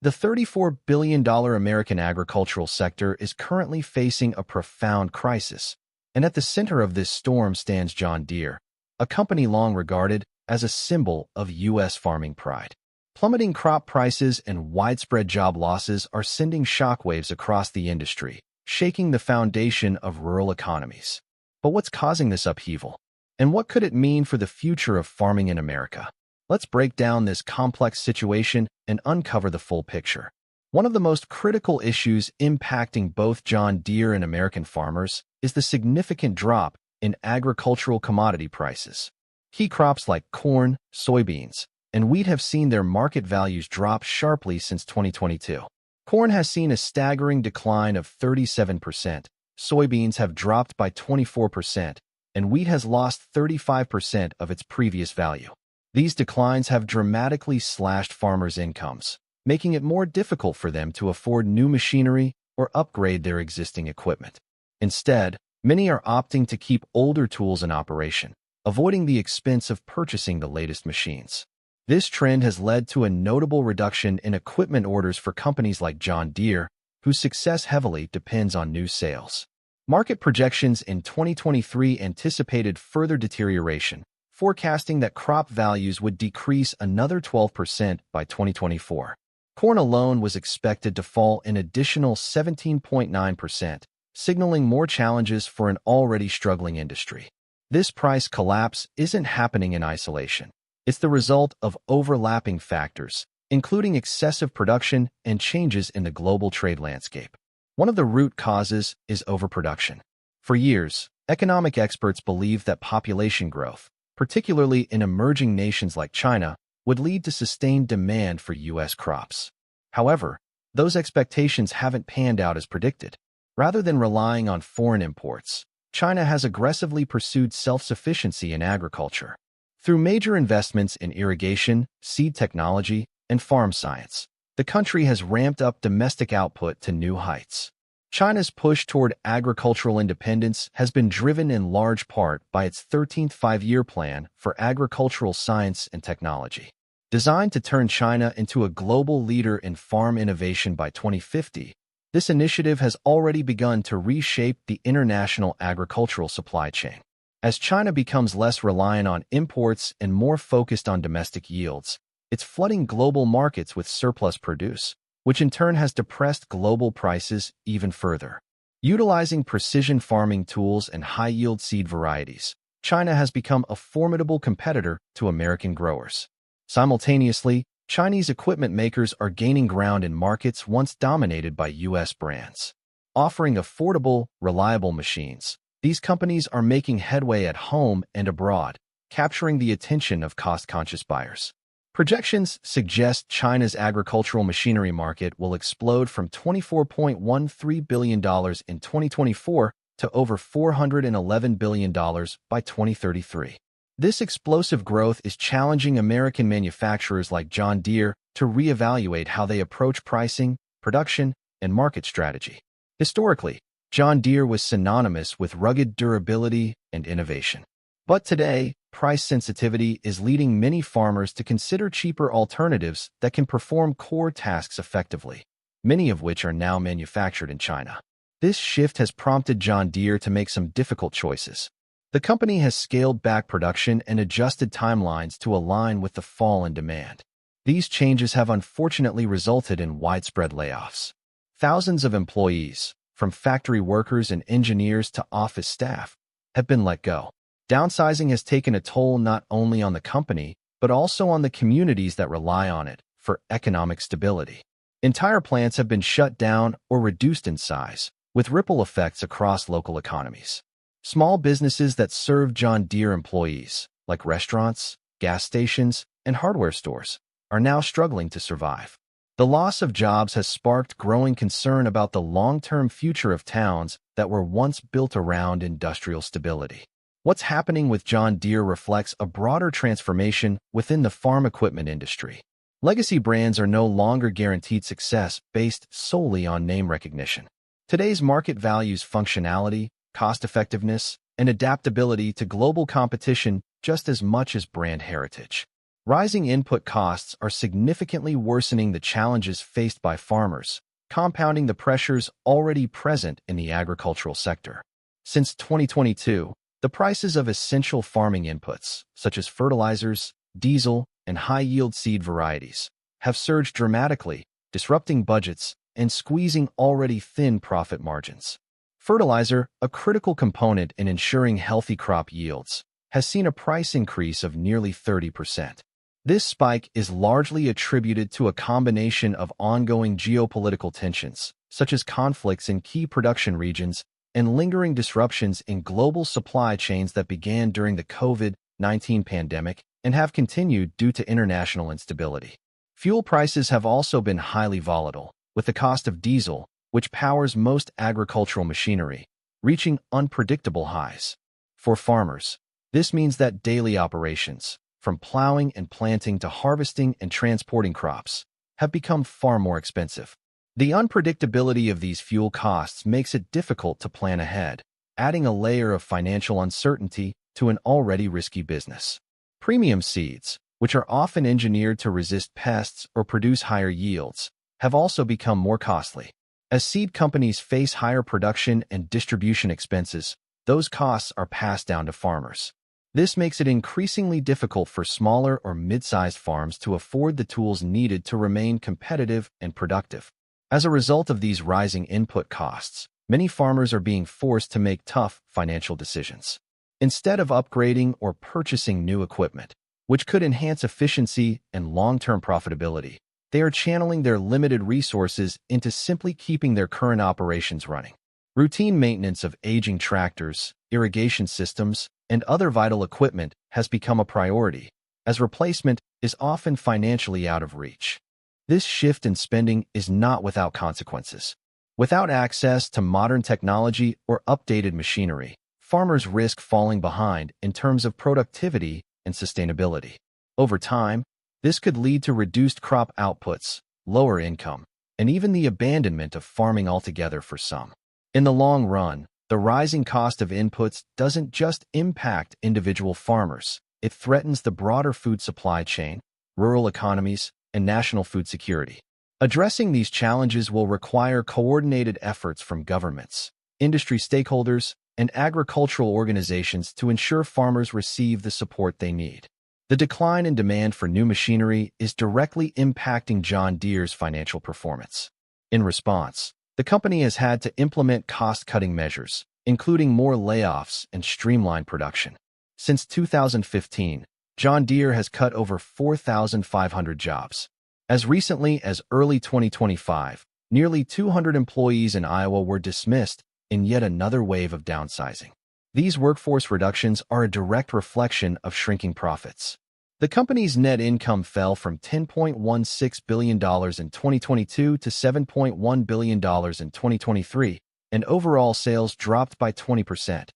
The $34 billion American agricultural sector is currently facing a profound crisis, and at the center of this storm stands John Deere, a company long regarded as a symbol of U.S. farming pride. Plummeting crop prices and widespread job losses are sending shockwaves across the industry, shaking the foundation of rural economies. But what's causing this upheaval? And what could it mean for the future of farming in America? Let's break down this complex situation and uncover the full picture. One of the most critical issues impacting both John Deere and American farmers is the significant drop in agricultural commodity prices. Key crops like corn, soybeans, and wheat have seen their market values drop sharply since 2022. Corn has seen a staggering decline of 37%, soybeans have dropped by 24%, and wheat has lost 35% of its previous value. These declines have dramatically slashed farmers' incomes, making it more difficult for them to afford new machinery or upgrade their existing equipment. Instead, many are opting to keep older tools in operation, avoiding the expense of purchasing the latest machines. This trend has led to a notable reduction in equipment orders for companies like John Deere, whose success heavily depends on new sales. Market projections in 2023 anticipated further deterioration, forecasting that crop values would decrease another 12% by 2024. Corn alone was expected to fall an additional 17.9%, signaling more challenges for an already struggling industry. This price collapse isn't happening in isolation. It's the result of overlapping factors, including excessive production and changes in the global trade landscape. One of the root causes is overproduction. For years, economic experts believed that population growth, particularly in emerging nations like China, would lead to sustained demand for U.S. crops. However, those expectations haven't panned out as predicted. Rather than relying on foreign imports, China has aggressively pursued self-sufficiency in agriculture. Through major investments in irrigation, seed technology, and farm science, the country has ramped up domestic output to new heights. China's push toward agricultural independence has been driven in large part by its 13th Five-Year Plan for agricultural science and technology. Designed to turn China into a global leader in farm innovation by 2050, this initiative has already begun to reshape the international agricultural supply chain. As China becomes less reliant on imports and more focused on domestic yields, it's flooding global markets with surplus produce, which in turn has depressed global prices even further. Utilizing precision farming tools and high-yield seed varieties, China has become a formidable competitor to American growers. Simultaneously, Chinese equipment makers are gaining ground in markets once dominated by U.S. brands. Offering affordable, reliable machines, these companies are making headway at home and abroad, capturing the attention of cost-conscious buyers. Projections suggest China's agricultural machinery market will explode from $24.13 billion in 2024 to over $411 billion by 2033. This explosive growth is challenging American manufacturers like John Deere to reevaluate how they approach pricing, production, and market strategy. Historically, John Deere was synonymous with rugged durability and innovation. But today, price sensitivity is leading many farmers to consider cheaper alternatives that can perform core tasks effectively, many of which are now manufactured in China. This shift has prompted John Deere to make some difficult choices. The company has scaled back production and adjusted timelines to align with the fall in demand. These changes have unfortunately resulted in widespread layoffs. Thousands of employees, from factory workers and engineers to office staff, have been let go. Downsizing has taken a toll not only on the company, but also on the communities that rely on it for economic stability. Entire plants have been shut down or reduced in size, with ripple effects across local economies. Small businesses that serve John Deere employees, like restaurants, gas stations, and hardware stores, are now struggling to survive. The loss of jobs has sparked growing concern about the long-term future of towns that were once built around industrial stability. What's happening with John Deere reflects a broader transformation within the farm equipment industry. Legacy brands are no longer guaranteed success based solely on name recognition. Today's market values functionality, cost-effectiveness, and adaptability to global competition just as much as brand heritage. Rising input costs are significantly worsening the challenges faced by farmers, compounding the pressures already present in the agricultural sector. Since 2022, the prices of essential farming inputs, such as fertilizers, diesel, and high-yield seed varieties, have surged dramatically, disrupting budgets and squeezing already thin profit margins. Fertilizer, a critical component in ensuring healthy crop yields, has seen a price increase of nearly 30%. This spike is largely attributed to a combination of ongoing geopolitical tensions, such as conflicts in key production regions and lingering disruptions in global supply chains that began during the COVID-19 pandemic and have continued due to international instability. Fuel prices have also been highly volatile, with the cost of diesel, which powers most agricultural machinery, reaching unpredictable highs. For farmers, this means that daily operations, from plowing and planting to harvesting and transporting crops, have become far more expensive. The unpredictability of these fuel costs makes it difficult to plan ahead, adding a layer of financial uncertainty to an already risky business. Premium seeds, which are often engineered to resist pests or produce higher yields, have also become more costly. As seed companies face higher production and distribution expenses, those costs are passed down to farmers. This makes it increasingly difficult for smaller or mid-sized farms to afford the tools needed to remain competitive and productive. As a result of these rising input costs, many farmers are being forced to make tough financial decisions. Instead of upgrading or purchasing new equipment, which could enhance efficiency and long-term profitability, they are channeling their limited resources into simply keeping their current operations running. Routine maintenance of aging tractors, irrigation systems, and other vital equipment has become a priority, as replacement is often financially out of reach. This shift in spending is not without consequences. Without access to modern technology or updated machinery, farmers risk falling behind in terms of productivity and sustainability. Over time, this could lead to reduced crop outputs, lower income, and even the abandonment of farming altogether for some. In the long run, the rising cost of inputs doesn't just impact individual farmers, it threatens the broader food supply chain, rural economies, and national food security. Addressing these challenges will require coordinated efforts from governments, industry stakeholders, and agricultural organizations to ensure farmers receive the support they need. The decline in demand for new machinery is directly impacting John Deere's financial performance. In response, the company has had to implement cost-cutting measures, including more layoffs and streamlined production. Since 2015, John Deere has cut over 4,500 jobs. As recently as early 2025, nearly 200 employees in Iowa were dismissed in yet another wave of downsizing. These workforce reductions are a direct reflection of shrinking profits. The company's net income fell from $10.16 billion in 2022 to $7.1 billion in 2023, and overall sales dropped by 20%,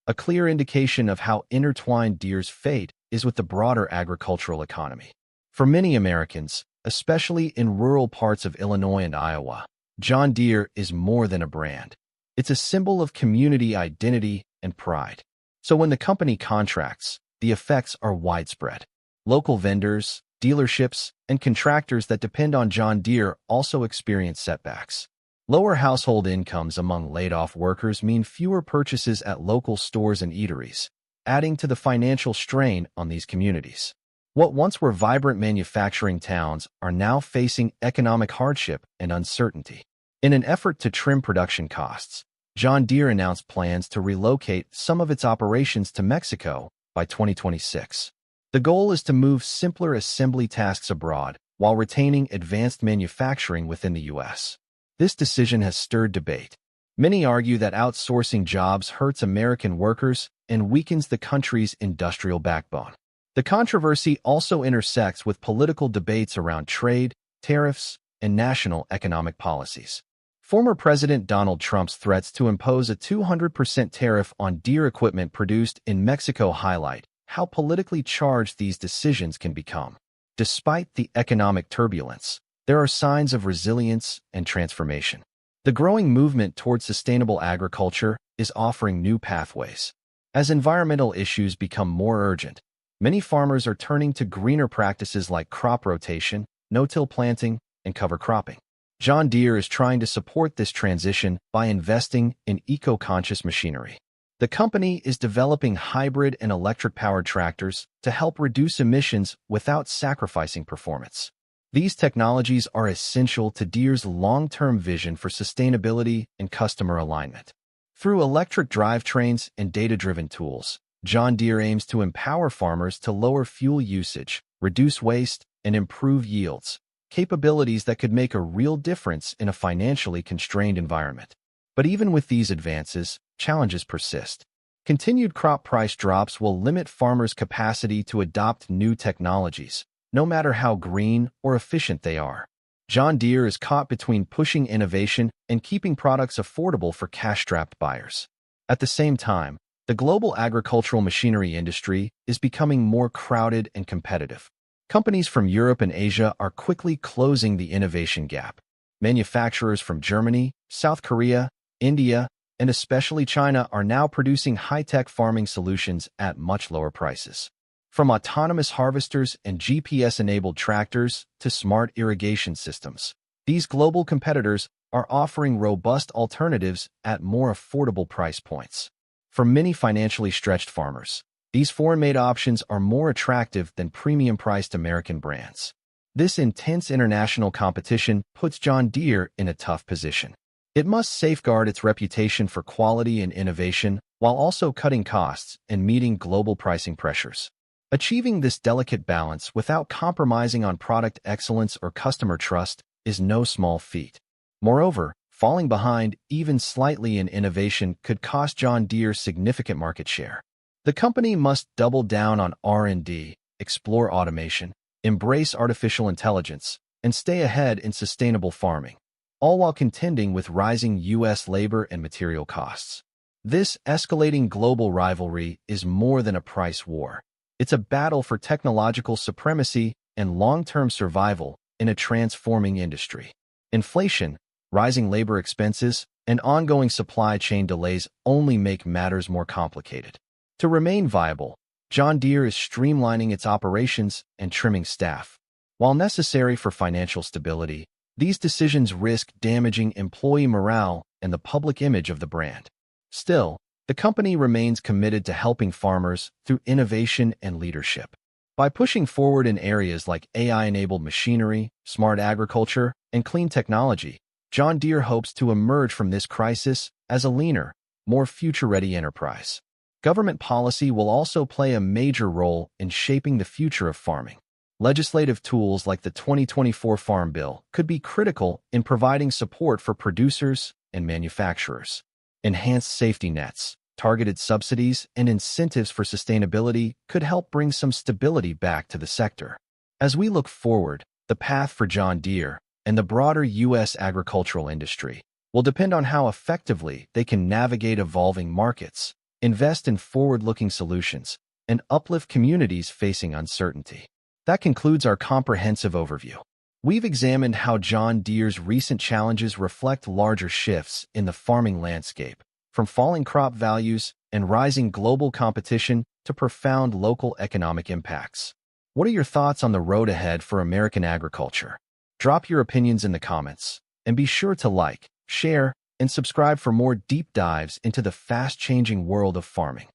a clear indication of how intertwined Deere's fate is with the broader agricultural economy. For many Americans, especially in rural parts of Illinois and Iowa, John Deere is more than a brand. It's a symbol of community identity and pride. So when the company contracts, the effects are widespread. Local vendors, dealerships, and contractors that depend on John Deere also experience setbacks. Lower household incomes among laid-off workers mean fewer purchases at local stores and eateries, adding to the financial strain on these communities. What once were vibrant manufacturing towns are now facing economic hardship and uncertainty. In an effort to trim production costs, John Deere announced plans to relocate some of its operations to Mexico by 2026. The goal is to move simpler assembly tasks abroad while retaining advanced manufacturing within the U.S. This decision has stirred debate. Many argue that outsourcing jobs hurts American workers and weakens the country's industrial backbone. The controversy also intersects with political debates around trade, tariffs, and national economic policies. Former President Donald Trump's threats to impose a 200% tariff on Deere equipment produced in Mexico highlight how politically charged these decisions can become. Despite the economic turbulence, there are signs of resilience and transformation. The growing movement toward sustainable agriculture is offering new pathways. As environmental issues become more urgent, Many farmers are turning to greener practices like crop rotation, no-till planting, and cover cropping. John Deere is trying to support this transition by investing in eco-conscious machinery. The company is developing hybrid and electric-powered tractors to help reduce emissions without sacrificing performance. These technologies are essential to Deere's long-term vision for sustainability and customer alignment. Through electric drivetrains and data-driven tools, John Deere aims to empower farmers to lower fuel usage, reduce waste, and improve yields, capabilities that could make a real difference in a financially constrained environment. But even with these advances, challenges persist. Continued crop price drops will limit farmers' capacity to adopt new technologies, no matter how green or efficient they are. John Deere is caught between pushing innovation and keeping products affordable for cash-strapped buyers. At the same time, the global agricultural machinery industry is becoming more crowded and competitive. Companies from Europe and Asia are quickly closing the innovation gap. Manufacturers from Germany, South Korea, India, and especially China are now producing high-tech farming solutions at much lower prices. From autonomous harvesters and GPS-enabled tractors to smart irrigation systems, these global competitors are offering robust alternatives at more affordable price points. For many financially stretched farmers, these foreign-made options are more attractive than premium-priced American brands. This intense international competition puts John Deere in a tough position. It must safeguard its reputation for quality and innovation while also cutting costs and meeting global pricing pressures. Achieving this delicate balance without compromising on product excellence or customer trust is no small feat. Moreover, falling behind even slightly in innovation could cost John Deere significant market share. The company must double down on R&D, explore automation, embrace artificial intelligence, and stay ahead in sustainable farming, all while contending with rising U.S. labor and material costs. This escalating global rivalry is more than a price war. It's a battle for technological supremacy and long-term survival in a transforming industry. Inflation, rising labor expenses, and ongoing supply chain delays only make matters more complicated. To remain viable, John Deere is streamlining its operations and trimming staff. While necessary for financial stability, these decisions risk damaging employee morale and the public image of the brand. Still, the company remains committed to helping farmers through innovation and leadership. By pushing forward in areas like AI-enabled machinery, smart agriculture, and clean technology, John Deere hopes to emerge from this crisis as a leaner, more future-ready enterprise. Government policy will also play a major role in shaping the future of farming. Legislative tools like the 2024 Farm Bill could be critical in providing support for producers and manufacturers. Enhanced safety nets, targeted subsidies, and incentives for sustainability could help bring some stability back to the sector. As we look forward, the path for John Deere and the broader U.S. agricultural industry will depend on how effectively they can navigate evolving markets, invest in forward-looking solutions, and uplift communities facing uncertainty. That concludes our comprehensive overview. We've examined how John Deere's recent challenges reflect larger shifts in the farming landscape, from falling crop values and rising global competition to profound local economic impacts. What are your thoughts on the road ahead for American agriculture? Drop your opinions in the comments, and be sure to like, share, and subscribe for more deep dives into the fast-changing world of farming.